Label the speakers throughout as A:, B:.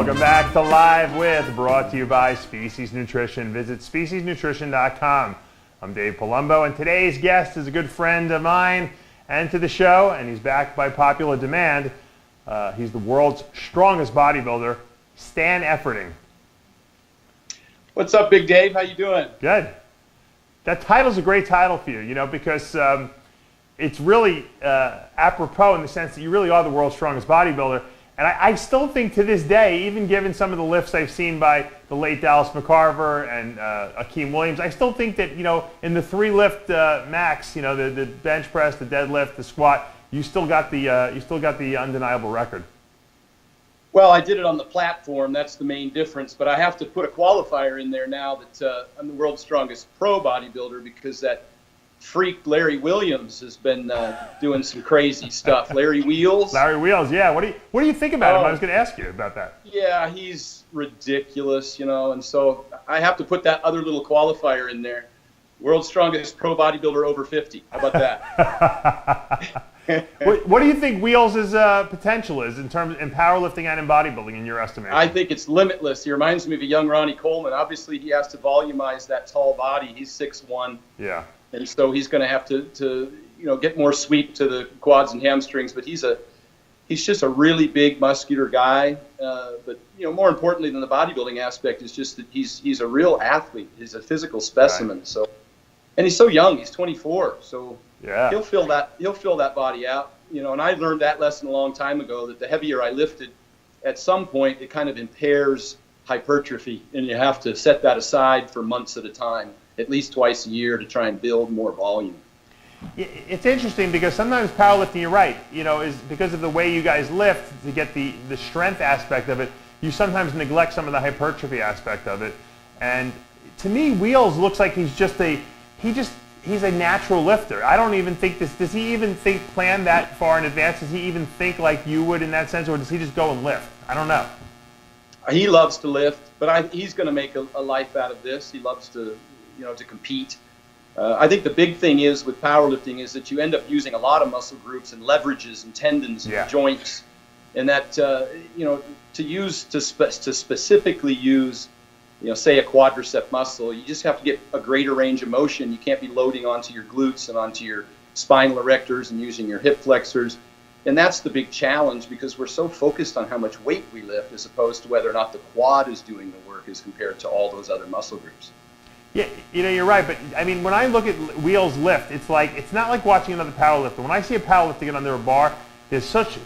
A: Welcome back to Live With, brought to you by Species Nutrition. Visit speciesnutrition.com. I'm Dave Palumbo, and today's guest is a good friend of mine and to the show, and he's back by popular demand. He's the world's strongest bodybuilder, Stan Efferding.
B: What's up, Big Dave? How you doing?
A: Good. That title's a great title for you, because it's really apropos in the sense that you really are the world's strongest bodybuilder. And I still think to this day, even given some of the lifts I've seen by the late Dallas McCarver and Akeem Williams, I still think that, in the three lift max, the bench press, the deadlift, the squat, you still got the undeniable record.
B: Well, I did it on the platform. That's the main difference. But I have to put a qualifier in there now that I'm the world's strongest pro bodybuilder, because that freak Larry Williams has been doing some crazy stuff. Larry Wheels.
A: Larry Wheels, yeah. What do you think about him? I was going to ask you about that.
B: Yeah, he's ridiculous, and so I have to put that other little qualifier in there. World's strongest pro bodybuilder over 50. How about that?
A: What do you think Wheels' potential is in powerlifting and in bodybuilding, in your estimation?
B: I think it's limitless. He reminds me of a young Ronnie Coleman. Obviously, he has to volumize that tall body. He's 6'1".
A: Yeah.
B: And so he's going to have to get more sweep to the quads and hamstrings. But he's just a really big, muscular guy. But more importantly than the bodybuilding aspect is just that he's a real athlete. He's a physical specimen. Right. So, and he's so young. He's 24. So yeah, he'll fill that body out. And I learned that lesson a long time ago, that the heavier I lifted, at some point it kind of impairs hypertrophy, and you have to set that aside for months at a time, at least twice a year, to try and build more volume.
A: It's interesting because sometimes powerlifting, you're right, is because of the way you guys lift to get the strength aspect of it, you sometimes neglect some of the hypertrophy aspect of it. And to me, Wheels looks like he's a natural lifter. I don't even think does he even plan that far in advance? Does he even think like you would in that sense, or does he just go and lift? I don't know.
B: He loves to lift, but he's going to make a life out of this. He loves to compete. I think the big thing is with powerlifting is that you end up using a lot of muscle groups and leverages and tendons and joints, and that to specifically use, say a quadricep muscle, you just have to get a greater range of motion. You can't be loading onto your glutes and onto your spinal erectors and using your hip flexors. And that's the big challenge, because we're so focused on how much weight we lift as opposed to whether or not the quad is doing the work as compared to all those other muscle groups.
A: Yeah, you're right, but I mean, when I look at Wheels lift, it's not like watching another powerlifter. When I see a powerlifter get under a bar, there's such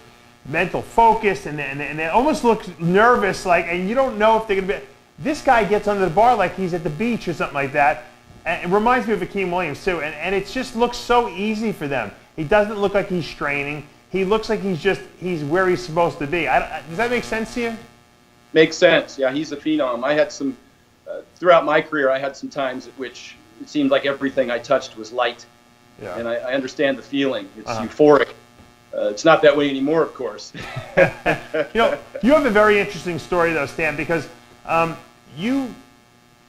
A: mental focus, and they almost look nervous, and you don't know if they're going to be. This guy gets under the bar like he's at the beach or something like that. And it reminds me of Akeem Williams too, and it just looks so easy for them. He doesn't look like he's straining. He looks like he's where he's supposed to be. Does that make sense to you?
B: Makes sense. Yeah, he's a phenom. I had some. Throughout my career, I had some times at which it seemed like everything I touched was light. Yeah. And I understand the feeling. It's euphoric. It's not that way anymore, of course.
A: You have a very interesting story, though, Stan, because you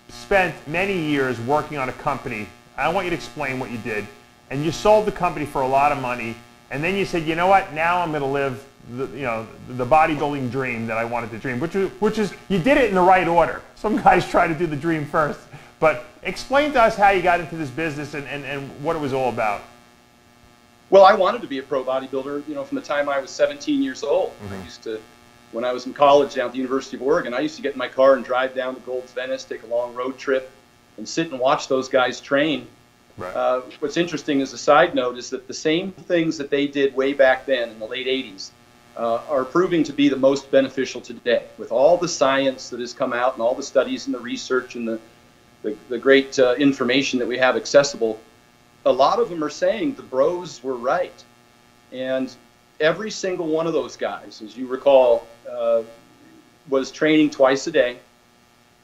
A: spent many years working on a company. I want you to explain what you did. And you sold the company for a lot of money. And then you said, you know what, now I'm going to live the bodybuilding dream that I wanted to dream, which is you did it in the right order. Some guys try to do the dream first. But explain to us how you got into this business and what it was all about.
B: Well, I wanted to be a pro bodybuilder, from the time I was 17 years old. Mm-hmm. When I was in college down at the University of Oregon, I used to get in my car and drive down to Gold's Venice, take a long road trip, and sit and watch those guys train. Right. What's interesting as a side note is that the same things that they did way back then in the late 80s are proving to be the most beneficial today. With all the science that has come out and all the studies and the research and the great information that we have accessible, a lot of them are saying the bros were right. And every single one of those guys, as you recall, was training twice a day.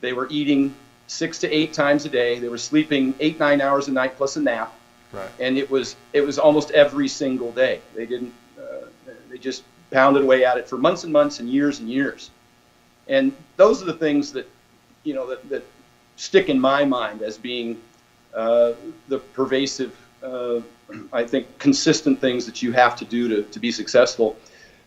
B: They were eating 6 to 8 times a day. They were sleeping 8-9 hours a night plus a nap. Right. And it was almost every single day. They didn't. They just pounded away at it for months and months and years and years. And those are the things that that stick in my mind as being the pervasive, I think, consistent things that you have to do to be successful.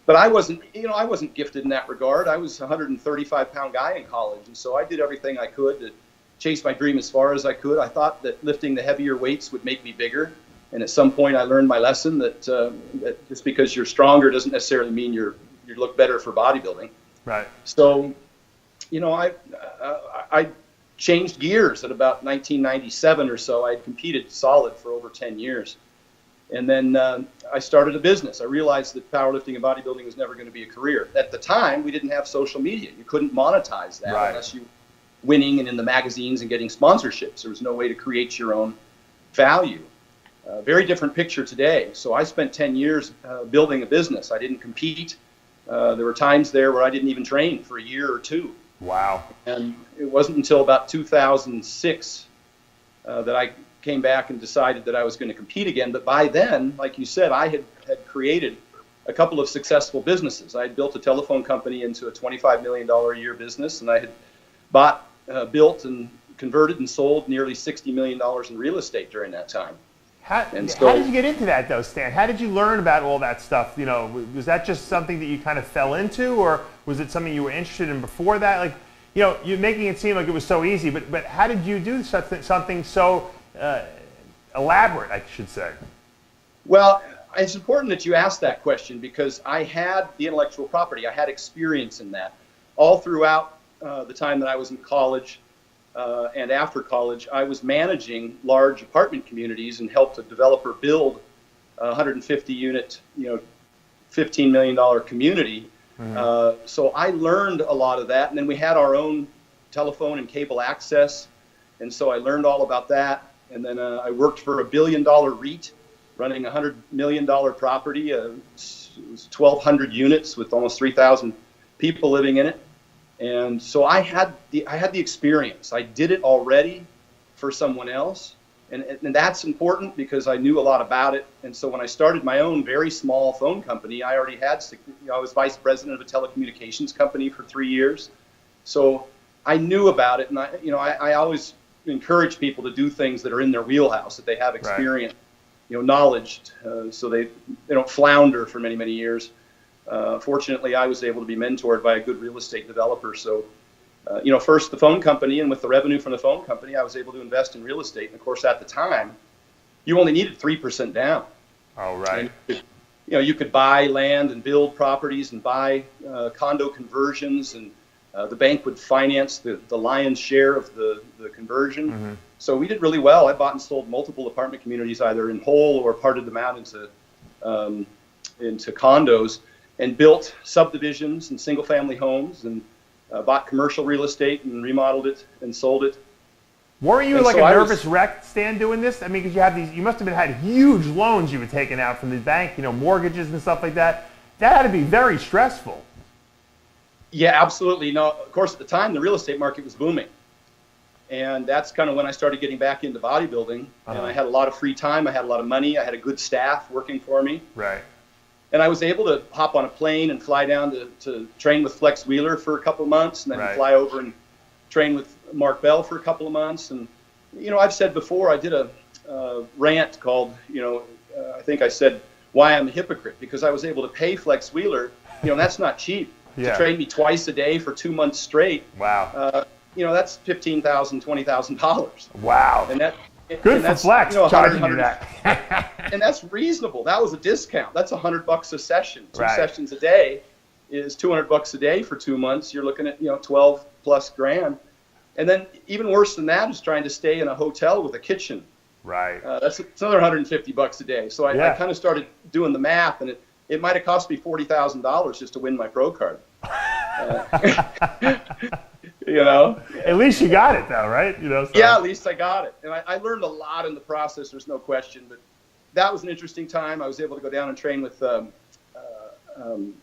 B: But I wasn't gifted in that regard. I was a 135-pound guy in college, and so I did everything I could to chase my dream as far as I could. I thought that lifting the heavier weights would make me bigger, and at some point I learned my lesson that, that just because you're stronger doesn't necessarily mean you look better for bodybuilding.
A: Right.
B: So, I changed gears at about 1997 or so. I had competed solid for over 10 years. And then I started a business. I realized that powerlifting and bodybuilding was never going to be a career. At the time, we didn't have social media. You couldn't monetize that unless you winning and in the magazines and getting sponsorships. There was no way to create your own value. Very different picture today. So I spent 10 years building a business. I didn't compete. There were times there where I didn't even train for a year or two.
A: Wow.
B: And it wasn't until about 2006 that I came back and decided that I was going to compete again. But by then, like you said, I had created a couple of successful businesses. I had built a telephone company into a $25 million a year business, and I had bought, built, and converted and sold nearly $60 million in real estate during that time.
A: How did you get into that, though, Stan? How did you learn about all that stuff? Was that just something that you kind of fell into, or was it something you were interested in before that? Like, you're making it seem like it was so easy, but how did you do something so elaborate, I should say?
B: Well, it's important that you ask that question because I had the intellectual property. I had experience in that. All throughout the time that I was in college and after college, I was managing large apartment communities and helped a developer build a 150-unit, $15 million community. Mm-hmm. So I learned a lot of that. And then we had our own telephone and cable access. And so I learned all about that. And then I worked for a $1 billion REIT running a $100 million property. It was 1,200 units with almost 3,000 people living in it. And so I had the experience. I did it already for someone else. And that's important because I knew a lot about it. And so when I started my own very small phone company, I already had, I was vice president of a telecommunications company for 3 years. So I knew about it. And I always encourage people to do things that are in their wheelhouse, that they have experience, knowledge, so they don't flounder for many, many years. Fortunately, I was able to be mentored by a good real estate developer. So, first the phone company, and with the revenue from the phone company, I was able to invest in real estate. And of course, at the time, you only needed 3% down.
A: Oh, right.
B: And, you could buy land and build properties and buy condo conversions, and the bank would finance the lion's share of the conversion. Mm-hmm. So we did really well. I bought and sold multiple apartment communities, either in whole or parted them out into condos, and built subdivisions and single-family homes, and bought commercial real estate and remodeled it and sold it.
A: Weren't you like a nervous wreck, Stan, doing this? I mean, because you must have had huge loans you were taking out from the bank, mortgages and stuff like that. That had to be very stressful.
B: Yeah, absolutely. No, of course, at the time, the real estate market was booming. And that's kind of when I started getting back into bodybuilding. And I had a lot of free time. I had a lot of money. I had a good staff working for me.
A: Right.
B: And I was able to hop on a plane and fly down to train with Flex Wheeler for a couple of months, and then fly over and train with Mark Bell for a couple of months. And, I've said before, I did a rant called, I think I said, Why I'm a Hypocrite, because I was able to pay Flex Wheeler, that's not cheap. To train me twice a day for 2 months straight.
A: Wow.
B: That's $15,000, $20,000.
A: Wow.
B: And that
A: good for Flex, charging you that.
B: And that's reasonable. That was a discount. That's $100 a session. Two sessions a day is $200 a day for 2 months. You're looking at 12 plus grand. And then even worse than that is trying to stay in a hotel with a kitchen.
A: Right.
B: That's another $150 a day. So I kind of started doing the math, and it might have cost me $40,000 just to win my pro card.
A: At least you got it, though, right? So.
B: Yeah, at least I got it. And I learned a lot in the process, there's no question. But that was an interesting time. I was able to go down and train with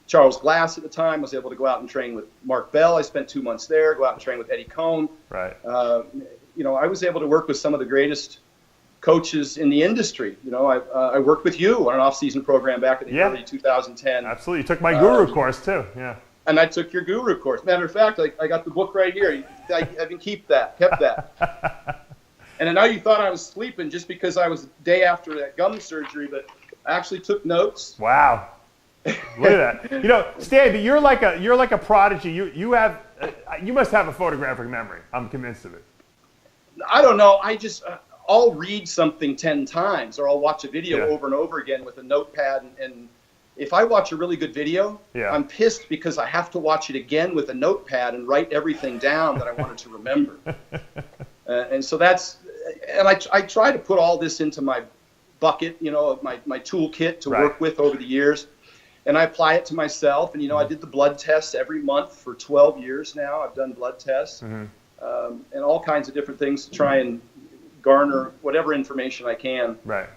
B: Charles Glass at the time. I was able to go out and train with Mark Bell. I spent 2 months there, go out and train with Eddie Cohn.
A: Right.
B: I was able to work with some of the greatest coaches in the industry. I worked with you on an off-season program back in the early 2010.
A: Absolutely. You took my guru course, too. Yeah.
B: And I took your guru course. Matter of fact, I got the book right here. I can kept that. And I know you thought I was sleeping just because I was the day after that gum surgery, but I actually took notes.
A: Wow. Look at that. You know, Stan, you're like a prodigy. You must have a photographic memory. I'm convinced of it.
B: I don't know. I'll read something 10 times, or I'll watch a video over and over again with a notepad. And if I watch a really good video, I'm pissed because I have to watch it again with a notepad and write everything down that I wanted to remember. And so I try to put all this into my bucket, of my toolkit to work with over the years. And I apply it to myself. And, I did the blood tests every month for 12 years now. I've done blood tests and all kinds of different things to try and garner whatever information I can.
A: Right.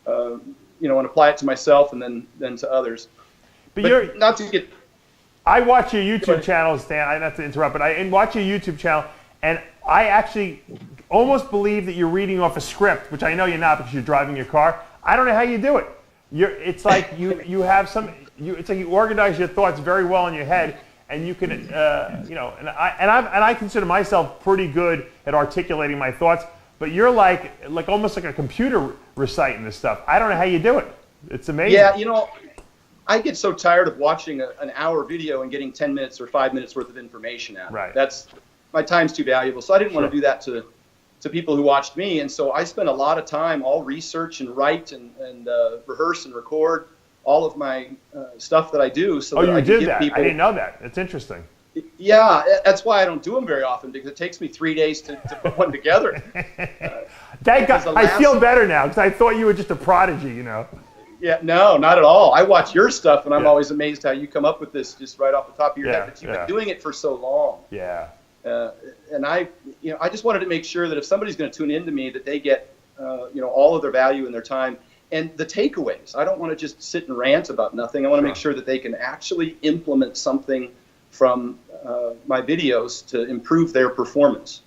B: And apply it to myself and then to others. But you're not to get.
A: I watch your YouTube channel, Stan. I not to interrupt, but I watch your YouTube channel, and I actually almost believe that you're reading off a script, which I know you're not because you're driving your car. I don't know how you do it. It's like you have some. It's like you organize your thoughts very well in your head, and you can, and I consider myself pretty good at articulating my thoughts. But you're like almost like a computer reciting this stuff. I don't know how you do it. It's amazing.
B: Yeah, I get so tired of watching an hour video and getting 10 minutes or 5 minutes worth of information out.
A: Right.
B: My time's too valuable. So I didn't want to do that to people who watched me. And so I spent a lot of time, all research and write and rehearse and record all of my stuff that I do. So that I could give people.
A: I didn't know that. It's interesting.
B: Yeah, that's why I don't do them very often, because it takes me 3 days to put one together.
A: Thank God. I feel better now because I thought you were just a prodigy,
B: Yeah, no, not at all. I watch your stuff, and I'm always amazed how you come up with this just right off the top of your head. But you've been doing it for so long.
A: Yeah.
B: And I just wanted to make sure that if somebody's going to tune into me, that they get, all of their value and their time and the takeaways. I don't want to just sit and rant about nothing. I want to make sure that they can actually implement something from my videos to improve their performance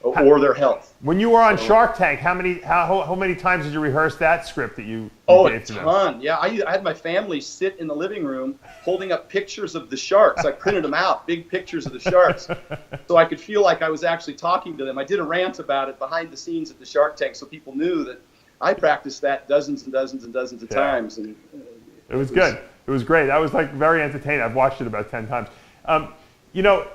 B: or their health.
A: When you were on Shark Tank, how many times did you rehearse that script that you gave to them?
B: Oh, a ton. Yeah, I had my family sit in the living room holding up pictures of the sharks. I printed them out, big pictures of the sharks, so I could feel like I was actually talking to them. I did a rant about it behind the scenes at the Shark Tank, so people knew that I practiced that dozens and dozens and dozens of times. And
A: it was good. It was great. That was very entertaining. I've watched it about 10 times.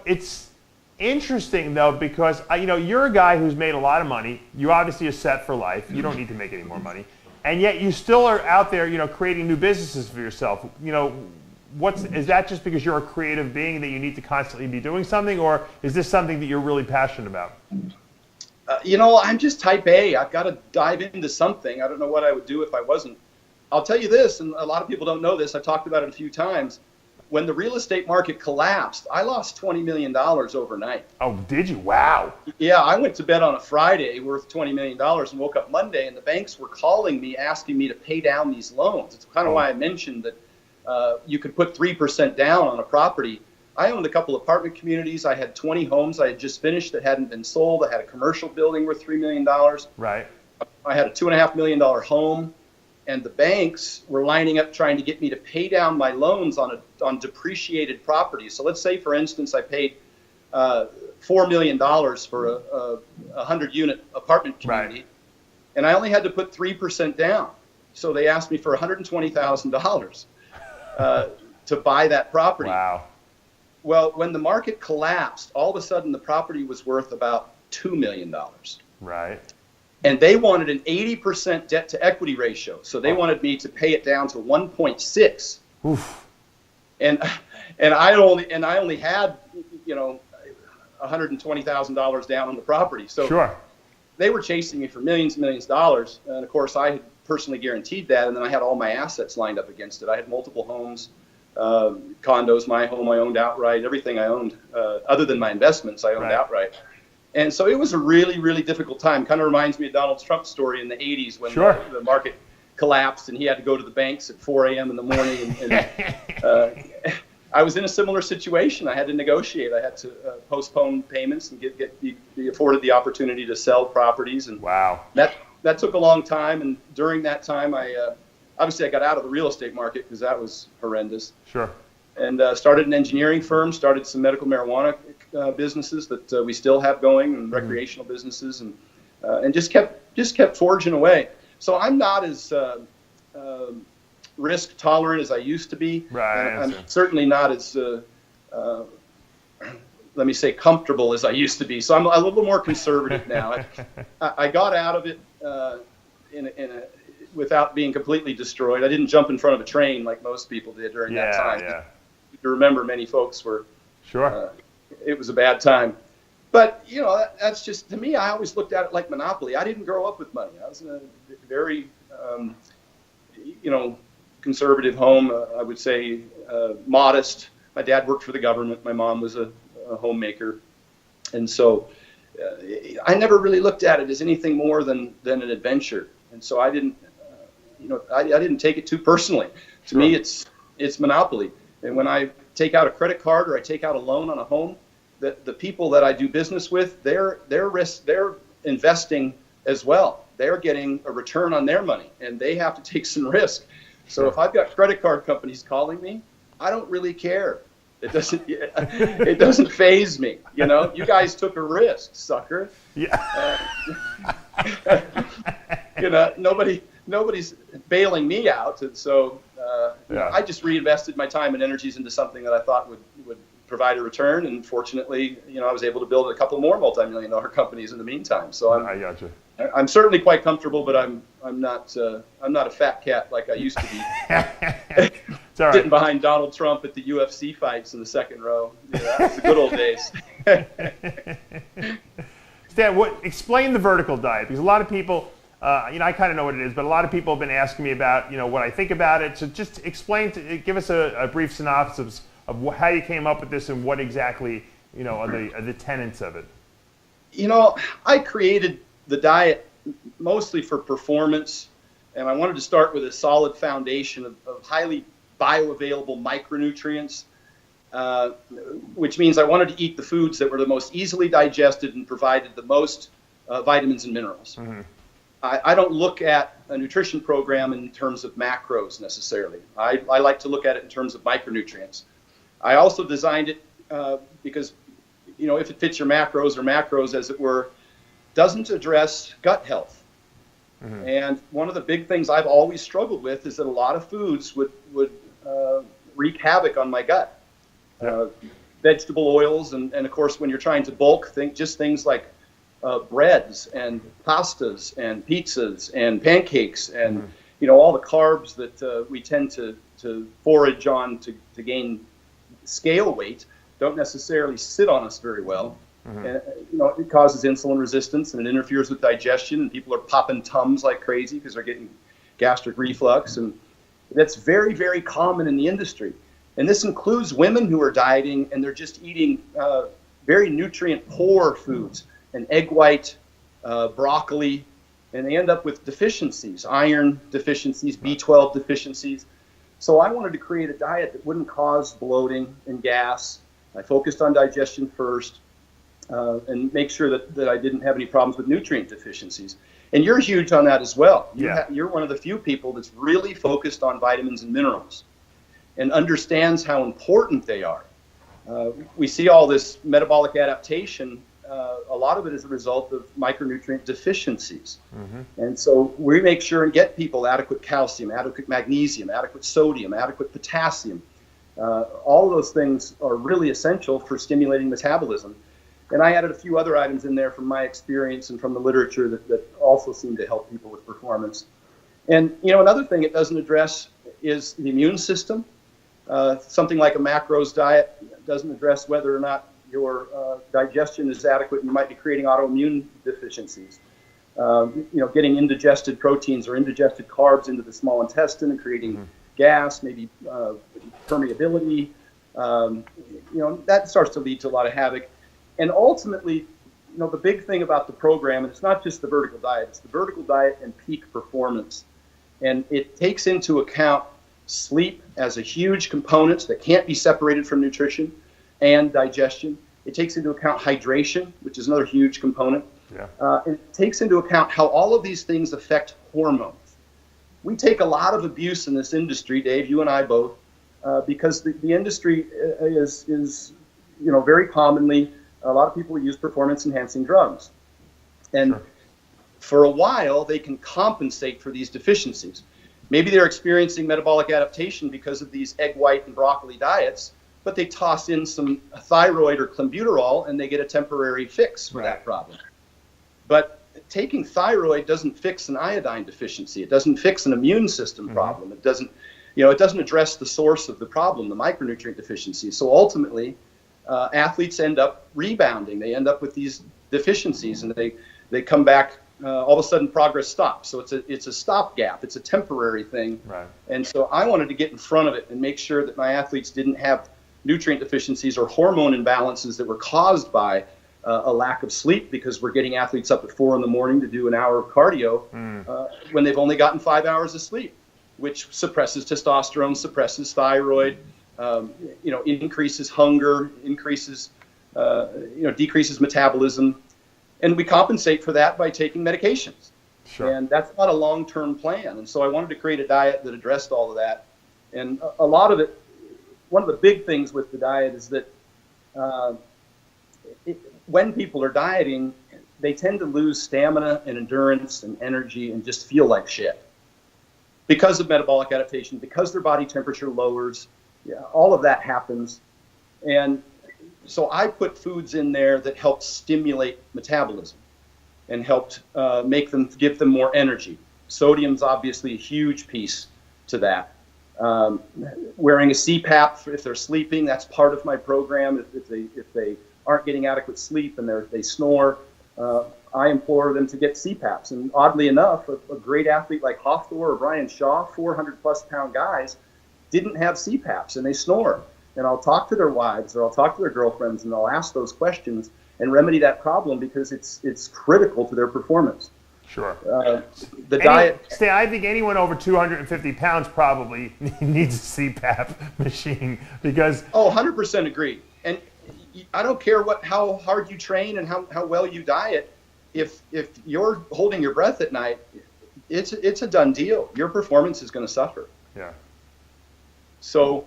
A: It's interesting though, because you're a guy who's made a lot of money. You obviously are set for life. You don't need to make any more money, and yet you still are out there, creating new businesses for yourself. Is that just because you're a creative being that you need to constantly be doing something, or is this something that you're really passionate about?
B: I'm just type A. I've got to dive into something. I don't know what I would do if I wasn't. I'll tell you this, and a lot of people don't know this. I've talked about it a few times. When the real estate market collapsed, I lost $20 million overnight.
A: Oh, did you? Wow.
B: Yeah, I went to bed on a Friday worth $20 million and woke up Monday, and the banks were calling me, asking me to pay down these loans. It's kind of why I mentioned that you could put 3% down on a property. I owned a couple apartment communities. I had 20 homes I had just finished that hadn't been sold. I had a commercial building worth $3 million.
A: Right.
B: I had a $2.5 million home. And the banks were lining up trying to get me to pay down my loans on depreciated properties. So let's say, for instance, I paid $4 million for a 100-unit apartment community, and I only had to put 3% down. So they asked me for $120,000 to buy that property.
A: Wow.
B: Well, when the market collapsed, all of a sudden the property was worth about $2 million.
A: Right.
B: And they wanted an 80% debt to equity ratio. So they wanted me to pay it down to 1.6.
A: Oof.
B: And I only had, $120,000 down on the property. So
A: sure. They
B: were chasing me for millions and millions of dollars. And of course I had personally guaranteed that. And then I had all my assets lined up against it. I had multiple homes, condos, my home I owned outright, everything I owned, other than my investments I owned outright. And so it was a really, really difficult time. Kind of reminds me of Donald Trump's story in the 80s when the market collapsed and he had to go to the banks at 4 a.m. in the morning. And I was in a similar situation. I had to negotiate. I had to postpone payments and be afforded the opportunity to sell properties. And
A: wow,
B: that took a long time. And during that time, obviously I got out of the real estate market because that was horrendous.
A: Sure.
B: And started an engineering firm, started some medical marijuana businesses that we still have going, and recreational businesses, and just kept forging away. So I'm not as risk tolerant as I used to be.
A: Right.
B: I'm certainly not as let me say comfortable as I used to be. So I'm a little more conservative now. I got out of it without being completely destroyed. I didn't jump in front of a train like most people did during that time.
A: Yeah.
B: You remember, many folks were.
A: Sure.
B: It was a bad time. But, that's just, to me, I always looked at it like Monopoly. I didn't grow up with money. I was in a very, conservative home, I would say modest. My dad worked for the government. My mom was a homemaker. And so I never really looked at it as anything more than an adventure. And so I didn't, I didn't take it too personally. To me, it's Monopoly. And when I take out a credit card or I take out a loan on a home, the people that I do business with, they're investing as well. They're getting a return on their money, and they have to take some risk. So if I've got credit card companies calling me, I don't really care. It doesn't faze me. You guys took a risk, sucker.
A: Yeah.
B: Nobody's bailing me out, and so I just reinvested my time and energies into something that I thought would provide a return. And fortunately, I was able to build a couple more multi-million-dollar companies in the meantime. So
A: I gotcha.
B: I'm certainly quite comfortable, but I'm not a fat cat like I used to be.
A: It's all right.
B: Sitting behind Donald Trump at the UFC fights in the second row. That's the good old days.
A: Stan, explain the vertical diet, because a lot of people, I kind of know what it is, but a lot of people have been asking me about, what I think about it. So just give us a brief synopsis of how you came up with this and what exactly, are the tenets of it.
B: I created the diet mostly for performance, and I wanted to start with a solid foundation of highly bioavailable micronutrients, which means I wanted to eat the foods that were the most easily digested and provided the most vitamins and minerals. Mm-hmm. I don't look at a nutrition program in terms of macros necessarily. I like to look at it in terms of micronutrients. I also designed it because, if it fits your macros, as it were, doesn't address gut health. Mm-hmm. And one of the big things I've always struggled with is that a lot of foods would wreak havoc on my gut. Vegetable oils, and of course, when you're trying to bulk, things like breads and pastas and pizzas and pancakes and mm-hmm. All the carbs that we tend to forage on to gain scale weight don't necessarily sit on us very well. Mm-hmm. And it causes insulin resistance, and it interferes with digestion, and people are popping Tums like crazy because they're getting gastric reflux, and that's very, very common in the industry. And this includes women who are dieting and they're just eating very nutrient poor foods, and egg white, broccoli, and they end up with deficiencies, iron deficiencies, B12 deficiencies. So I wanted to create a diet that wouldn't cause bloating and gas. I focused on digestion first and make sure that I didn't have any problems with nutrient deficiencies. And you're huge on that as well. You're one of the few people that's really focused on vitamins and minerals and understands how important they are. We see all this metabolic adaptation. A lot of it is a result of micronutrient deficiencies. Mm-hmm. And so we make sure and get people adequate calcium, adequate magnesium, adequate sodium, adequate potassium. All of those things are really essential for stimulating metabolism. And I added a few other items in there from my experience and from the literature that also seem to help people with performance. And, another thing it doesn't address is the immune system. Something like a macros diet doesn't address whether or not your digestion is adequate, and you might be creating autoimmune deficiencies. Getting indigested proteins or indigested carbs into the small intestine and creating mm-hmm. gas, maybe permeability. That starts to lead to a lot of havoc. And ultimately, the big thing about the program, and it's not just the vertical diet, it's the vertical diet and peak performance. And it takes into account sleep as a huge component that can't be separated from nutrition and digestion. It takes into account hydration, which is another huge component. Yeah. And it takes into account how all of these things affect hormones. We take a lot of abuse in this industry, Dave, you and I both, because the industry is very commonly, a lot of people use performance-enhancing drugs. And for a while, they can compensate for these deficiencies. Maybe they're experiencing metabolic adaptation because of these egg white and broccoli diets, but they toss in some thyroid or clenbuterol and they get a temporary fix for that problem. But taking thyroid doesn't fix an iodine deficiency. It doesn't fix an immune system problem. It doesn't, it doesn't address the source of the problem, the micronutrient deficiency. So ultimately, athletes end up rebounding. They end up with these deficiencies, and they come back. All of a sudden, progress stops. So it's a stopgap. It's a temporary thing.
A: Right.
B: And so I wanted to get in front of it and make sure that my athletes didn't have nutrient deficiencies or hormone imbalances that were caused by a lack of sleep, because we're getting athletes up at 4 a.m. to do an hour of cardio when they've only gotten 5 hours of sleep, which suppresses testosterone, suppresses thyroid, increases hunger, increases, decreases metabolism. And we compensate for that by taking medications.
A: Sure.
B: And that's not a long-term plan. And so I wanted to create a diet that addressed all of that. And a lot of it, one of the big things with the diet is that when people are dieting, they tend to lose stamina and endurance and energy and just feel like shit because of metabolic adaptation, because their body temperature lowers. Yeah, all of that happens. And so I put foods in there that helped stimulate metabolism and helped give them more energy. Sodium's obviously a huge piece to that. Wearing a CPAP if they're sleeping, that's part of my program. If they aren't getting adequate sleep and they snore, I implore them to get CPAPs. And oddly enough, a great athlete like Hafthor or Brian Shaw, 400-plus pound guys, didn't have CPAPs and they snore. And I'll talk to their wives or I'll talk to their girlfriends and I'll ask those questions and remedy that problem because it's critical to their performance.
A: Sure.
B: Diet.
A: I think anyone over 250 pounds probably needs a CPAP machine because.
B: 100% agree. And I don't care how hard you train and how well you diet. If you're holding your breath at night, it's a done deal. Your performance is going to suffer.
A: Yeah.
B: So.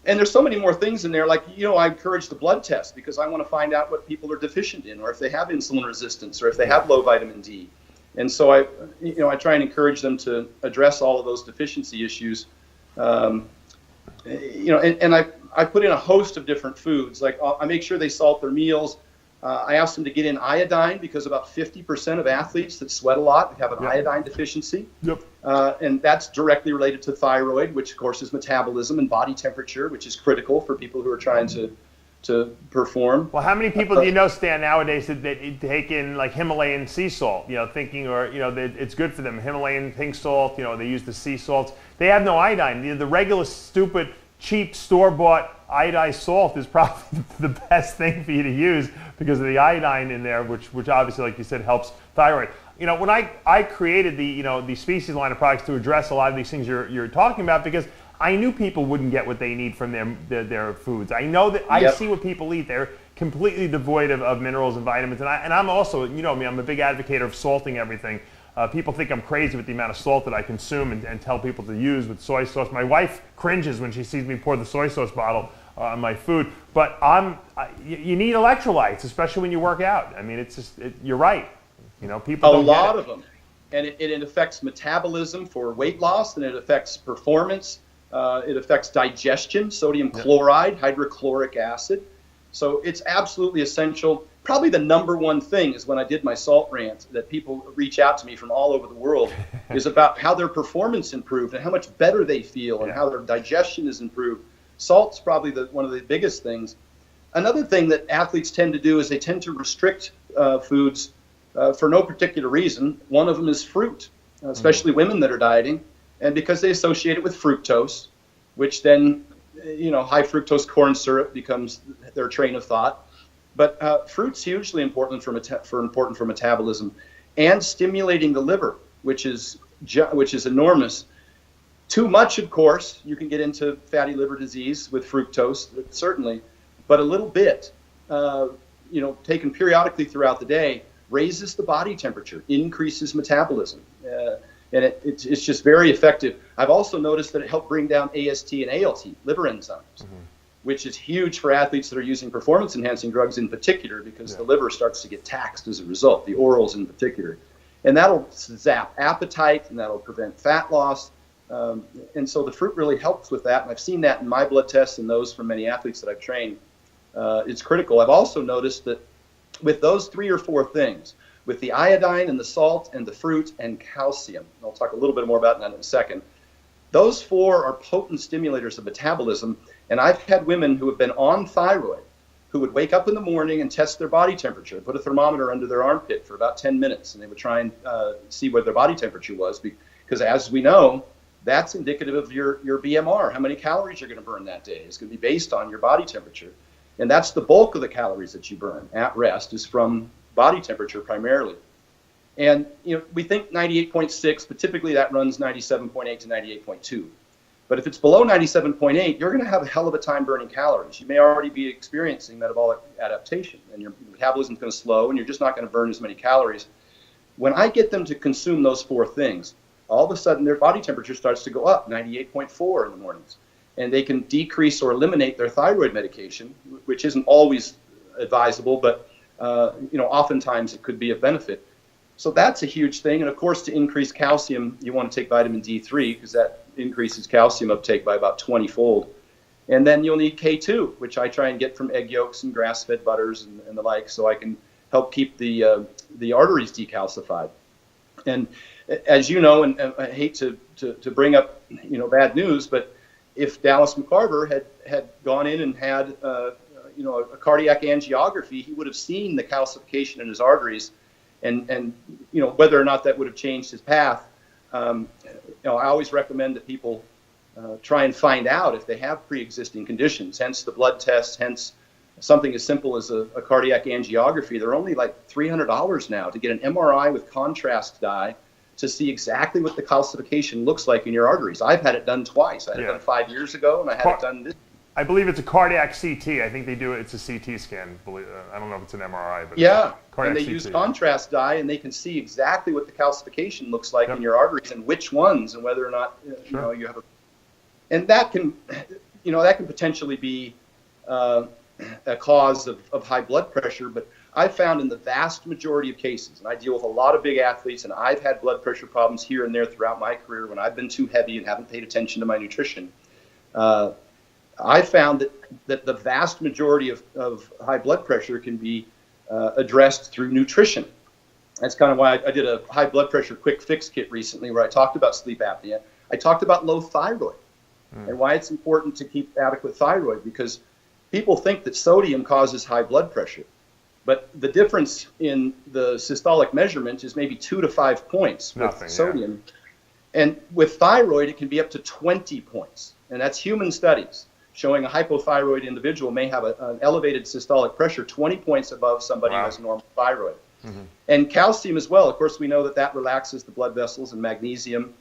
B: And there's so many more things in there, like, I encourage the blood test because I want to find out what people are deficient in, or if they have insulin resistance, or if they have low vitamin D. And so I try and encourage them to address all of those deficiency issues. And I put in a host of different foods. Like I make sure they salt their meals. I ask them to get in iodine because about 50% of athletes that sweat a lot have an iodine deficiency.
A: Yep.
B: And that's directly related to thyroid, which of course is metabolism, and body temperature, which is critical for people who are trying to perform.
A: Well, how many people do you know, Stan, nowadays that take in like Himalayan sea salt, thinking that it's good for them. Himalayan pink salt, they use the sea salts. They have no iodine. The regular stupid, cheap, store-bought iodized salt is probably the best thing for you to use because of the iodine in there, which obviously, like you said, helps thyroid. When I created the species line of products to address a lot of these things you're talking about, because I knew people wouldn't get what they need from their foods. I know that I see what people eat. They're completely devoid of minerals and vitamins. And I'm also, I'm a big advocate of salting everything. People think I'm crazy with the amount of salt that I consume and tell people to use with soy sauce. My wife cringes when she sees me pour the soy sauce bottle on my food. But you need electrolytes, especially when you work out. I mean, you're right. People don't
B: get it. A lot of them. And it affects metabolism for weight loss, and it affects performance. It affects digestion, sodium chloride, hydrochloric acid. So it's absolutely essential. Probably the number one thing is when I did my salt rant that people reach out to me from all over the world is about how their performance improved and how much better they feel and how their digestion is improved. Salt's probably one of the biggest things. Another thing that athletes tend to do is they tend to restrict foods for no particular reason. One of them is fruit, especially women that are dieting, and because they associate it with fructose, which then, high fructose corn syrup becomes their train of thought. But fruit's hugely important for metabolism, and stimulating the liver, which is enormous. Too much, of course, you can get into fatty liver disease with fructose, certainly, but a little bit, taken periodically throughout the day, raises the body temperature, increases metabolism, and it's just very effective. I've also noticed that it helped bring down AST and ALT, liver enzymes, which is huge for athletes that are using performance-enhancing drugs in particular, because the liver starts to get taxed as a result, the orals in particular. And that'll zap appetite, and that'll prevent fat loss. And so the fruit really helps with that. And I've seen that in my blood tests and those from many athletes that I've trained. It's critical. I've also noticed that with those 3 or 4 things, with the iodine and the salt and the fruit and calcium, I'll talk a little bit more about that in a second, those 4 are potent stimulators of metabolism. And I've had women who have been on thyroid who would wake up in the morning and test their body temperature, put a thermometer under their armpit for about 10 minutes, and they would try and see what their body temperature was. Because as we know, that's indicative of your BMR. How many calories you're going to burn that day is going to be based on your body temperature. And that's the bulk of the calories that you burn at rest is from body temperature primarily. And we think 98.6, but typically that runs 97.8 to 98.2. But if it's below 97.8, you're going to have a hell of a time burning calories. You may already be experiencing metabolic adaptation, and your metabolism is going to slow, and you're just not going to burn as many calories. When I get them to consume those 4 things, all of a sudden their body temperature starts to go up, 98.4 in the mornings. And they can decrease or eliminate their thyroid medication, which isn't always advisable, but oftentimes it could be of benefit. So that's a huge thing. And of course, to increase calcium, you want to take vitamin D3 because that increases calcium uptake by about 20-fold. And then you'll need K2, which I try and get from egg yolks and grass-fed butters and the like, so I can help keep the arteries decalcified. And as you know, and I hate to bring up bad news, but if Dallas McCarver had gone in and had a cardiac angiography, he would have seen the calcification in his arteries, and whether or not that would have changed his path. I always recommend that people try and find out if they have pre-existing conditions. Hence the blood tests. Hence something as simple as a cardiac angiography. They're only like $300 now to get an MRI with contrast dye to see exactly what the calcification looks like in your arteries. I've had it done twice. I had it done 5 years ago, and I had it done this.
A: I believe it's a cardiac CT. I think they do it. It's a CT scan. I don't know if it's an MRI, but
B: yeah.
A: Cardiac
B: and they
A: CT.
B: use contrast dye, and they can see exactly what the calcification looks like in your arteries and which ones, and whether or not you have a. And that can, potentially be a cause of high blood pressure, but I've found in the vast majority of cases, and I deal with a lot of big athletes, and I've had blood pressure problems here and there throughout my career when I've been too heavy and haven't paid attention to my nutrition. I found that the vast majority of high blood pressure can be addressed through nutrition. That's kind of why I did a high blood pressure quick fix kit recently where I talked about sleep apnea. I talked about low thyroid and why it's important to keep adequate thyroid, because people think that sodium causes high blood pressure. But the difference in the systolic measurement is maybe 2 to 5 points with sodium. Yeah. And with thyroid, it can be up to 20 points. And that's human studies showing a hypothyroid individual may have an elevated systolic pressure 20 points above somebody who has normal thyroid. Mm-hmm. And calcium as well. Of course, we know that relaxes the blood vessels, and magnesium.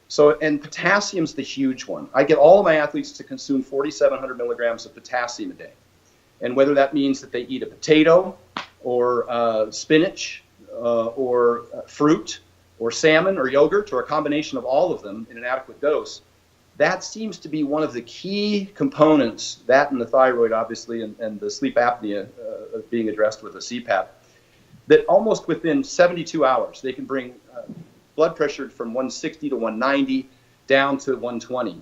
B: So, and potassium's the huge one. I get all of my athletes to consume 4,700 milligrams of potassium a day. And whether that means that they eat a potato or spinach or fruit or salmon or yogurt or a combination of all of them in an adequate dose, that seems to be one of the key components, that and the thyroid obviously, and the sleep apnea being addressed with a CPAP, that almost within 72 hours they can bring blood pressure from 160 to 190 down to 120.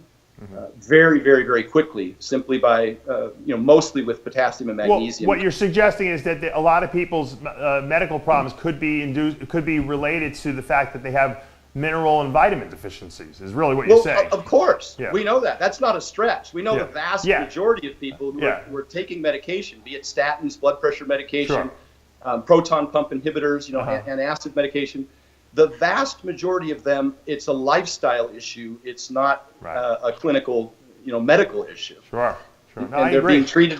B: Very, very, very quickly, simply by, mostly with potassium and magnesium.
A: Well, what you're suggesting is that a lot of people's medical problems could be related to the fact that they have mineral and vitamin deficiencies, is really what you're saying.
B: Of course. Yeah. We know that. That's not a stretch. We know the vast majority of people who are taking medication, be it statins, blood pressure medication, proton pump inhibitors, and acid medication. The vast majority of them, it's a lifestyle issue. It's not a clinical, medical issue.
A: Sure. No,
B: and they're being treated.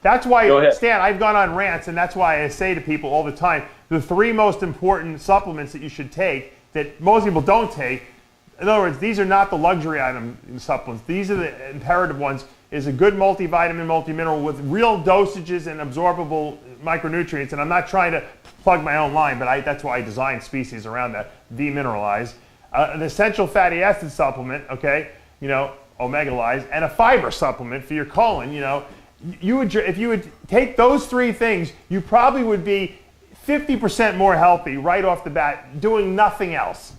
A: That's why, Stan, I've gone on rants, and that's why I say to people all the time, the 3 most important supplements that you should take that most people don't take, in other words, these are not the luxury item supplements. These are the imperative ones, is a good multivitamin, multimineral with real dosages and absorbable micronutrients. And I'm not trying to plug my own line, but that's why I designed species around that, demineralized. An essential fatty acid supplement, omega-lyzed, and a fiber supplement for your colon. If you would take those 3 things, you probably would be 50% more healthy right off the bat, doing nothing else.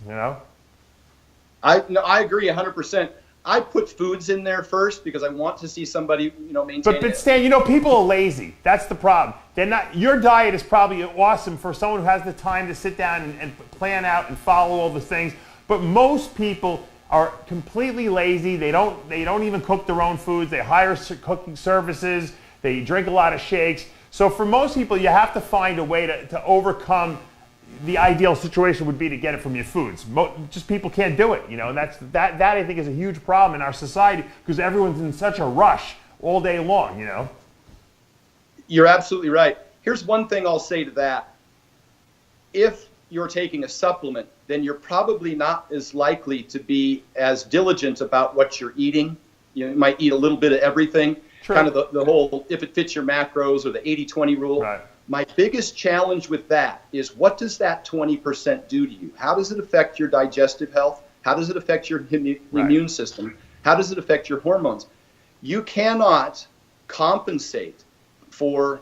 B: I agree 100%. I put foods in there first because I want to see somebody, maintain.
A: But Stan, people are lazy. That's the problem. They're not. Your diet is probably awesome for someone who has the time to sit down and plan out and follow all the things. But most people are completely lazy. They don't even cook their own foods. They hire cooking services. They drink a lot of shakes. So for most people, you have to find a way to overcome. The ideal situation would be to get it from your foods. Just people can't do it, and that I think is a huge problem in our society because everyone's in such a rush all day long,
B: You're absolutely right. Here's one thing I'll say to that. If you're taking a supplement, then you're probably not as likely to be as diligent about what you're eating. You might eat a little bit of everything,
A: True.
B: Kind of the whole, if it fits your macros or the 80-20 rule.
A: Right.
B: My biggest challenge with that is what does that 20% do to you? How does it affect your digestive health? How does it affect your immune system? How does it affect your hormones? You cannot compensate for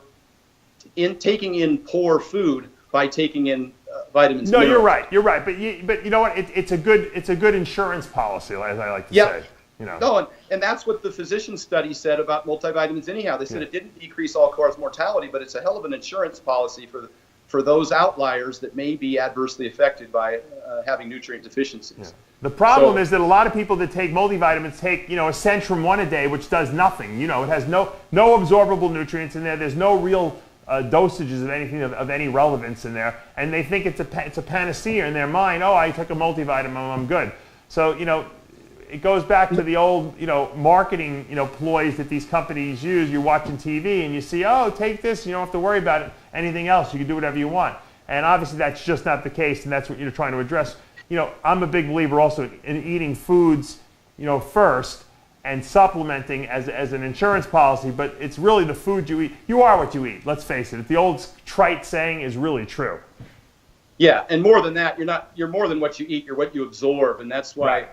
B: taking in poor food by taking in vitamins.
A: No,
B: minerals.
A: you're right. But you know what? It's a good insurance policy, as I like to say.
B: No, and that's what the physician study said about multivitamins anyhow. They said it didn't decrease all-cause mortality, but it's a hell of an insurance policy for those outliers that may be adversely affected by having nutrient deficiencies.
A: Yeah. The problem is that a lot of people that take multivitamins take, a Centrum 1 a day, which does nothing. It has no absorbable nutrients in there. There's no real dosages of anything of any relevance in there. And they think it's a panacea in their mind. Oh, I took a multivitamin, I'm good. So, it goes back to the old, marketing, ploys that these companies use. You're watching TV and you see, oh, take this. You don't have to worry about anything else. You can do whatever you want. And obviously that's just not the case, and that's what you're trying to address. I'm a big believer also in eating foods, first and supplementing as an insurance policy. But it's really the food you eat. You are what you eat. Let's face it. The old trite saying is really true.
B: Yeah, and more than that, you're more than what you eat. You're what you absorb, and that's why. Right.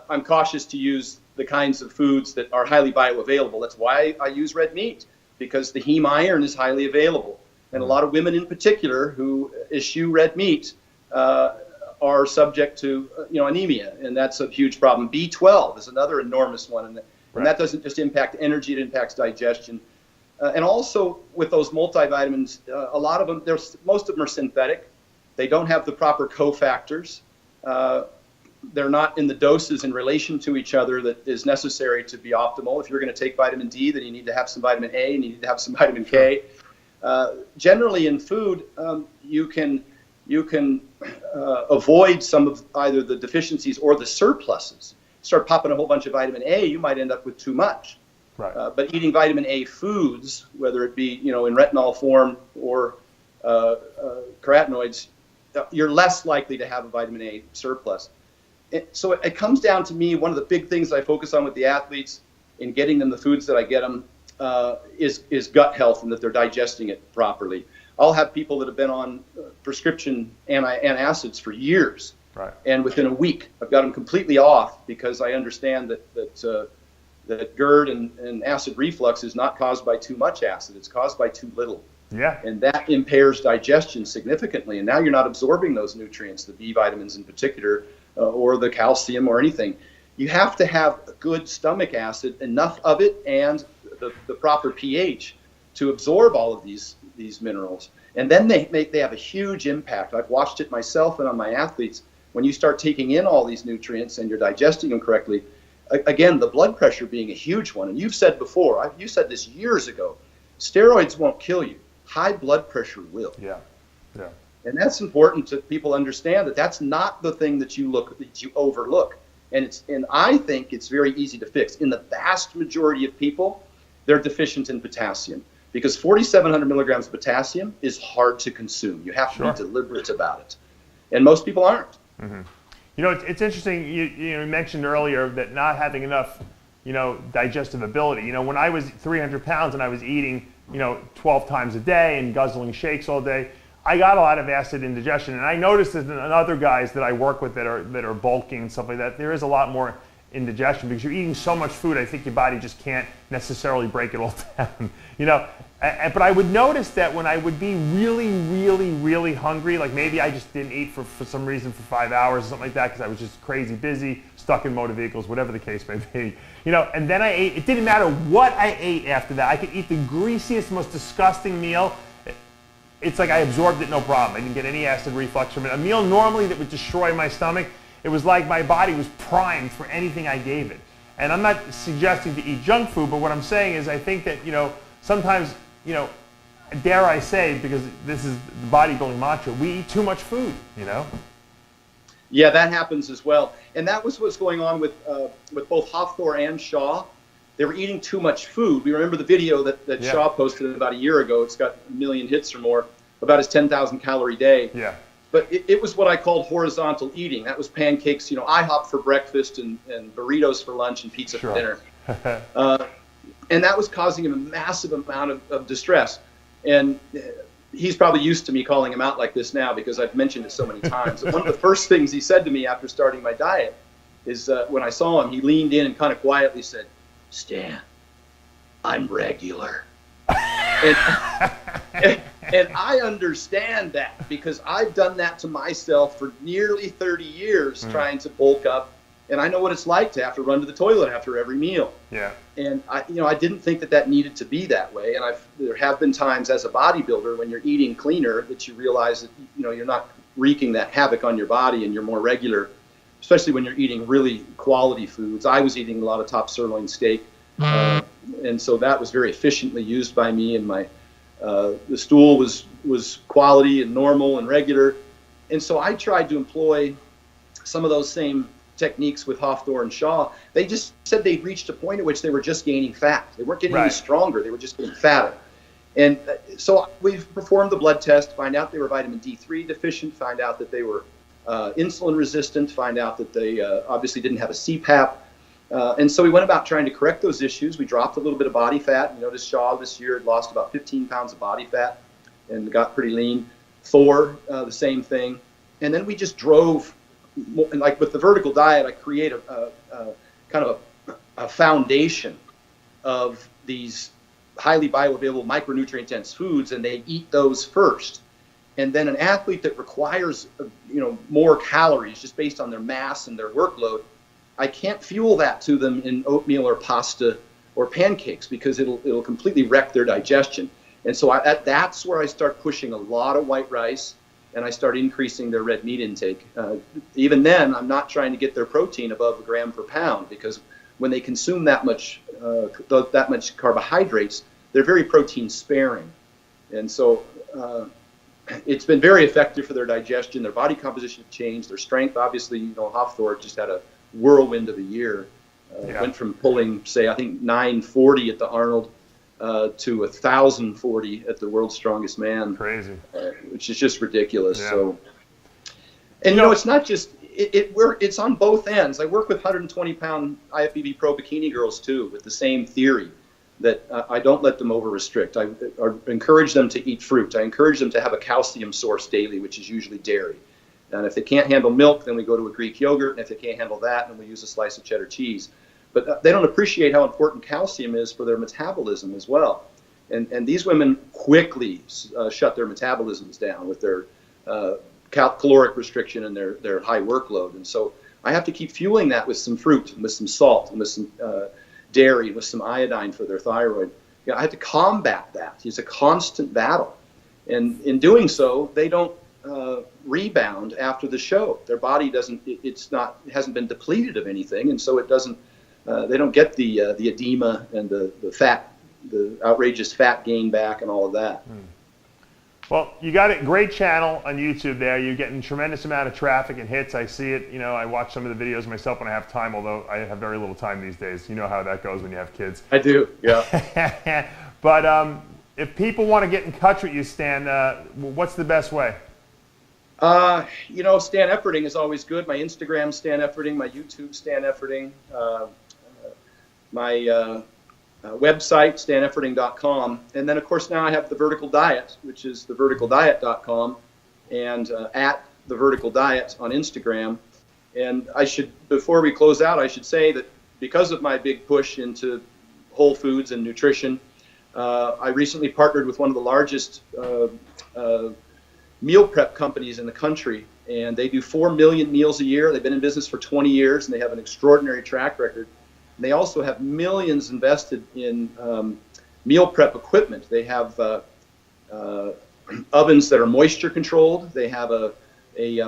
B: I'm cautious to use the kinds of foods that are highly bioavailable. That's why I use red meat, because the heme iron is highly available. And a lot of women in particular who eschew red meat are subject to anemia, and that's a huge problem. B12 is another enormous one, and that doesn't just impact energy, it impacts digestion. And also with those multivitamins, a lot of them, most of them are synthetic. They don't have the proper cofactors. They're not in the doses in relation to each other that is necessary to be optimal. If you're going to take vitamin D, then you need to have some vitamin A and you need to have some vitamin K. Generally in food, you can avoid some of either the deficiencies or the surpluses. Start popping a whole bunch of vitamin A, you might end up with too much.
A: Right.
B: But eating vitamin A foods, whether it be in retinol form or carotenoids, you're less likely to have a vitamin A surplus. So it comes down to me, one of the big things I focus on with the athletes in getting them the foods that I get them is gut health and that they're digesting it properly. I'll have people that have been on prescription antacids for years.
A: Right.
B: And within a week, I've got them completely off because I understand that GERD and acid reflux is not caused by too much acid. It's caused by too little.
A: Yeah.
B: And that impairs digestion significantly. And now you're not absorbing those nutrients, the B vitamins in particular, or the calcium or anything. You have to have a good stomach acid, enough of it, and the proper pH to absorb all of these minerals. And then they have a huge impact. I've watched it myself and on my athletes. When you start taking in all these nutrients and you're digesting them correctly, again, the blood pressure being a huge one. And you've said before, you said this years ago, steroids won't kill you. High blood pressure will.
A: Yeah. Yeah.
B: And that's important to people understand that that's not the thing that you overlook. And I think it's very easy to fix. In the vast majority of people, they're deficient in potassium because 4,700 milligrams of potassium is hard to consume. You have to be deliberate about it. And most people aren't.
A: Mm-hmm. It's interesting. You mentioned earlier that not having enough, digestive ability. When I was 300 pounds and I was eating, 12 times a day and guzzling shakes all day, I got a lot of acid indigestion. And I noticed that in other guys that I work with that are bulking and stuff like that, there is a lot more indigestion because you're eating so much food. I think your body just can't necessarily break it all down. You know, but I would notice that when I would be really, really, really hungry, like maybe I just didn't eat for some reason for 5 hours or something like that because I was just crazy busy, stuck in motor vehicles, whatever the case may be. You know, and then I ate. It didn't matter what I ate after that. I could eat the greasiest, most disgusting meal. It's like I absorbed it no problem. I didn't get any acid reflux from it. A meal normally that would destroy my stomach, it was like my body was primed for anything I gave it. And I'm not suggesting to eat junk food, but what I'm saying is I think that, you know, sometimes, you know, dare I say, because this is the bodybuilding mantra, we eat too much food, you know?
B: Yeah, that happens as well. And that was what's going on with both Hafthor and Shaw. They were eating too much food. We remember the video that Shaw posted about a year ago. It's got 1 million hits or more about his 10,000 calorie day.
A: Yeah.
B: But it was what I called horizontal eating. That was pancakes, you know, IHOP for breakfast and burritos for lunch and pizza for dinner. And that was causing him a massive amount of distress. And he's probably used to me calling him out like this now because I've mentioned it so many times. And one of the first things he said to me after starting my diet is when I saw him, he leaned in and kind of quietly said, "Stan, I'm regular." and I understand that because I've done that to myself for nearly 30 years trying to bulk up. And I know what it's like to have to run to the toilet after every meal.
A: Yeah.
B: And I didn't think that needed to be that way. And there have been times as a bodybuilder when you're eating cleaner that you realize that, you know, you're not wreaking that havoc on your body and you're more regular, especially when you're eating really quality foods. I was eating a lot of top sirloin steak. And so that was very efficiently used by me, and my the stool was quality and normal and regular. And so I tried to employ some of those same techniques with Hafthor and Shaw. They just said they'd reached a point at which they were just gaining fat. They weren't getting any stronger. They were just getting fatter. And so we've performed the blood test, find out they were vitamin D3 deficient, find out that they were insulin resistant, find out that they obviously didn't have a CPAP. And so we went about trying to correct those issues. We dropped a little bit of body fat. You notice Shaw this year had lost about 15 pounds of body fat and got pretty lean. Thor, the same thing. And then we just drove, like with the vertical diet, I create a kind of a foundation of these highly bioavailable micronutrient dense foods, and they eat those first. And then an athlete that requires, you know, more calories just based on their mass and their workload, I can't fuel that to them in oatmeal or pasta or pancakes because it'll completely wreck their digestion. And so that's where I start pushing a lot of white rice, and I start increasing their red meat intake. Even then, I'm not trying to get their protein above a gram per pound because when they consume that much carbohydrates, they're very protein sparing. And so it's been very effective for their digestion. Their body composition changed. Their strength, obviously, you know, Hafthor just had a whirlwind of a year. Went from pulling, say, I think 940 at the Arnold to 1,040 at the World's Strongest Man.
A: Crazy.
B: Which is just ridiculous. Yeah. So, and you know, it's not just it's on both ends. I work with 120-pound IFBB Pro bikini girls too, with the same theory that I don't let them over restrict. I encourage them to eat fruit. I encourage them to have a calcium source daily, which is usually dairy. And if they can't handle milk, then we go to a Greek yogurt. And if they can't handle that, then we use a slice of cheddar cheese. But they don't appreciate how important calcium is for their metabolism as well. And these women quickly shut their metabolisms down with their caloric restriction and their high workload. And so I have to keep fueling that with some fruit and with some salt and with some dairy and with some iodine for their thyroid. You know, I have to combat that. It's a constant battle. And in doing so, they don't rebound after the show. Their body hasn't been depleted of anything, and so it doesn't. They don't get the edema and the outrageous fat gain back and all of that.
A: Well, you got a great channel on YouTube there. You're getting a tremendous amount of traffic and hits. I see it. You know, I watch some of the videos myself when I have time, although I have very little time these days. You know how that goes when you have kids.
B: I do, yeah.
A: But if people want to get in touch with you, Stan, what's the best way?
B: You know, Stan Efferding is always good. My Instagram, Stan Efferding. My YouTube, Stan Efferding. My website, stanefferding.com. And then, of course, now I have The Vertical Diet, which is theverticaldiet.com, and at The Vertical Diet on Instagram. And before we close out, I should say that because of my big push into whole foods and nutrition, I recently partnered with one of the largest meal prep companies in the country, and they do 4 million meals a year. They've been in business for 20 years, and they have an extraordinary track record. And they also have millions invested in meal prep equipment. They have ovens that are moisture controlled. They have a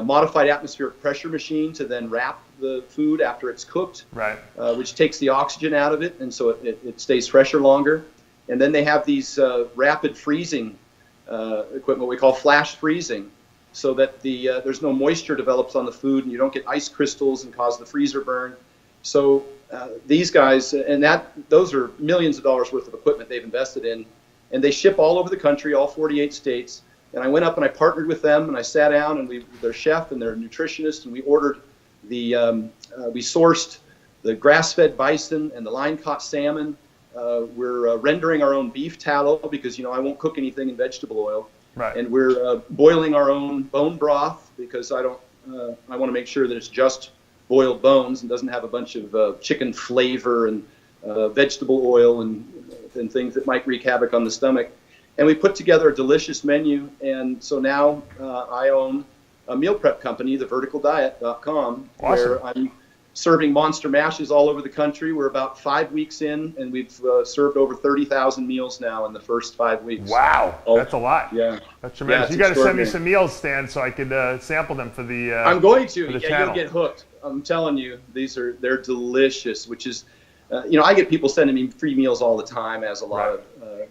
B: modified atmospheric pressure machine to then wrap the food after it's cooked,
A: right?
B: Which takes the oxygen out of it, and so it stays fresher longer. And then they have these rapid freezing equipment, we call flash freezing, so that there's no moisture develops on the food, and you don't get ice crystals and cause the freezer burn. So these guys, and those are millions of dollars worth of equipment they've invested in, and they ship all over the country, all 48 states. And I went up and I partnered with them, and I sat down, and their chef and their nutritionist, and we ordered we sourced the grass-fed bison and the line-caught salmon. We're rendering our own beef tallow because, I won't cook anything in vegetable oil.
A: Right.
B: And we're boiling our own bone broth because I want to make sure that it's just boiled bones and doesn't have a bunch of chicken flavor and vegetable oil and things that might wreak havoc on the stomach. And we put together a delicious menu, and so now I own a meal prep company, theverticaldiet.com,
A: awesome.
B: Where I'm serving monster mashes all over the country. We're about 5 weeks in, and we've served over 30,000 meals now in the first 5 weeks.
A: Wow, that's a lot.
B: Yeah,
A: that's tremendous. You got to send me some meals, Stan, so I could sample them for the.
B: I'm going to.
A: Yeah,
B: you'll get hooked. I'm telling you, they're delicious. Which is, I get people sending me free meals all the time, as a lot of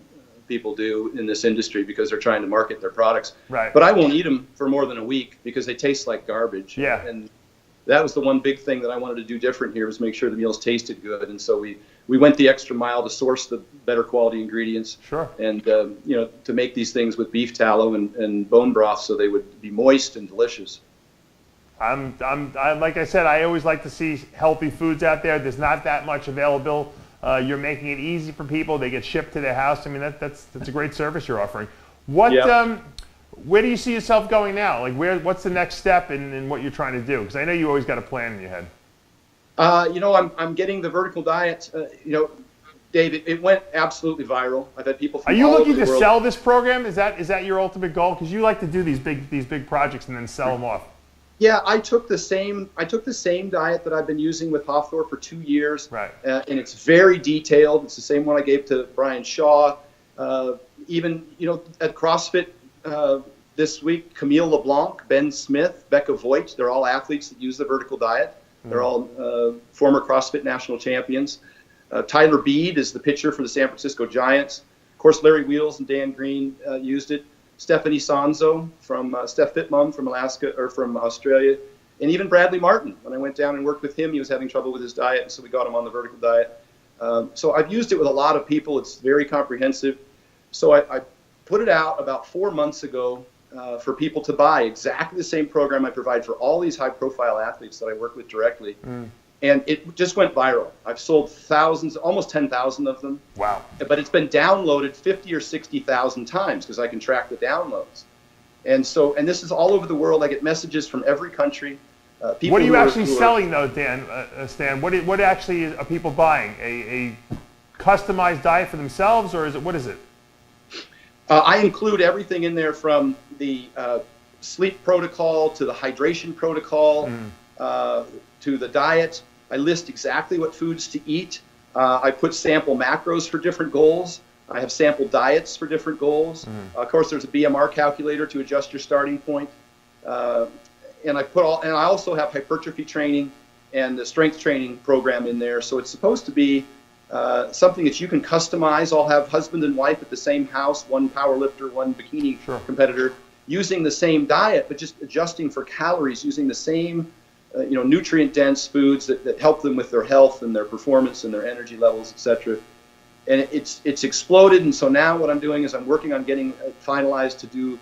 B: people do in this industry because they're trying to market their products.
A: Right.
B: But I won't eat them for more than a week because they taste like garbage.
A: Yeah.
B: And that was the one big thing that I wanted to do different here, was make sure the meals tasted good. And so we went the extra mile to source the better quality ingredients.
A: Sure.
B: And to make these things with beef tallow and bone broth so they would be moist and delicious.
A: I'm like I said, I always like to see healthy foods out there. There's not that much available. You're making it easy for people. They get shipped to their house. I mean, that's a great service you're offering. Where do you see yourself going now? Like, what's the next step in what you're trying to do? Because I know you always got a plan in your head.
B: I'm getting the vertical diet. Dave, it went absolutely viral. I've had people from
A: Are you
B: all
A: looking
B: over the
A: to
B: world.
A: sell this program? Is that your ultimate goal? Because you like to do these big projects and then sell them off.
B: Yeah, I took the same diet that I've been using with Hawthorne for 2 years.
A: Right.
B: And it's very detailed. It's the same one I gave to Brian Shaw. Even at CrossFit this week, Camille LeBlanc, Ben Smith, Becca Voigt, they're all athletes that use the vertical diet. They're all former CrossFit national champions. Tyler Beede is the pitcher for the San Francisco Giants. Of course, Larry Wheels and Dan Green used it. Stephanie Sanzo from Steph Fitmum from Australia, and even Bradley Martin. When I went down and worked with him, he was having trouble with his diet, and so we got him on the vertical diet. So I've used it with a lot of people. It's very comprehensive. So I put it out about 4 months ago for people to buy, exactly the same program I provide for all these high-profile athletes that I work with directly. And it just went viral. I've sold thousands, almost 10,000 of them.
A: Wow.
B: But it's been downloaded 50 or 60,000 times because I can track the downloads. And this is all over the world. I get messages from every country. People
A: what are you actually selling, though, Stan? What actually are people buying? A customized diet for themselves, or what is it?
B: I include everything in there, from the sleep protocol to the hydration protocol to the diet. I list exactly what foods to eat. I put sample macros for different goals. I have sample diets for different goals. Of course, there's a BMR calculator to adjust your starting point. And I also have hypertrophy training and the strength training program in there. So it's supposed to be something that you can customize. I'll have husband and wife at the same house, one power lifter, one bikini competitor, using the same diet, but just adjusting for calories, using the same nutrient-dense foods that help them with their health and their performance and their energy levels, etc. And it's exploded. And so now what I'm doing is I'm working on getting it finalized to do.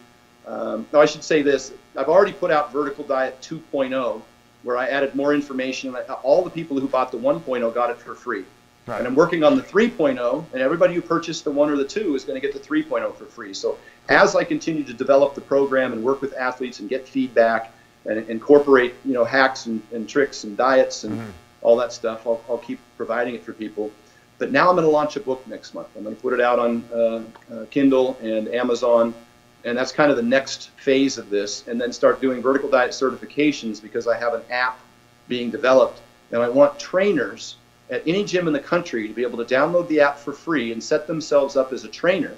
B: I should say this: I've already put out Vertical Diet 2.0, where I added more information. All the people who bought the 1.0 got it for free. Right. And I'm working on the 3.0, and everybody who purchased the 1 or the 2 is going to get the 3.0 for free. So as I continue to develop the program and work with athletes and get feedback, and incorporate, hacks and tricks and diets and all that stuff. I'll keep providing it for people. But now I'm going to launch a book next month. I'm going to put it out on Kindle and Amazon, and that's kind of the next phase of this, and then start doing vertical diet certifications, because I have an app being developed, and I want trainers at any gym in the country to be able to download the app for free and set themselves up as a trainer,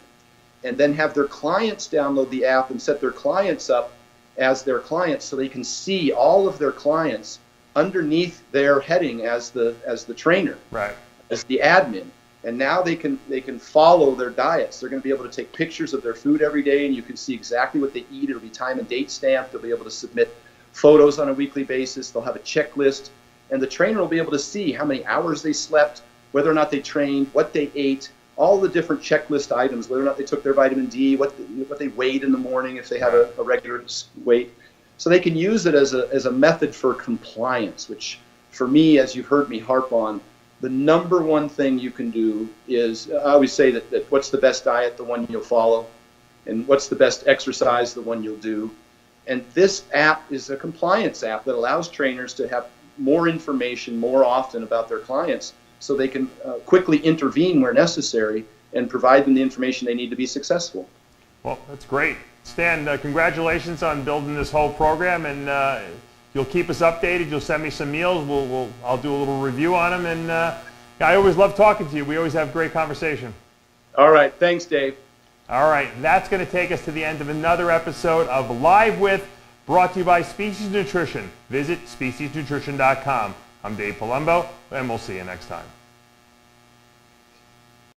B: and then have their clients download the app and set their clients up as their clients, so they can see all of their clients underneath their heading as the trainer,
A: right,
B: as the admin. And now they can follow their diets. They're going to be able to take pictures of their food every day, and you can see exactly what they eat. It'll be time and date stamped. They'll be able to submit photos on a weekly basis. They'll have a checklist, and the trainer will be able to see how many hours they slept, whether or not they trained, what they ate, all the different checklist items, whether or not they took their vitamin D, what they weighed in the morning if they have a regular weight. So they can use it as a method for compliance, which for me, as you've heard me harp on, the number one thing you can do is, I always say that what's the best diet? The one you'll follow. And what's the best exercise? The one you'll do. And this app is a compliance app that allows trainers to have more information more often about their clients, so they can quickly intervene where necessary and provide them the information they need to be successful.
A: Well, that's great. Stan, congratulations on building this whole program, and you'll keep us updated. You'll send me some meals. I'll do a little review on them, and I always love talking to you. We always have great conversation.
B: All right. Thanks, Dave.
A: All right. That's going to take us to the end of another episode of Live With, brought to you by Species Nutrition. Visit speciesnutrition.com. I'm Dave Palumbo, and we'll see you next time.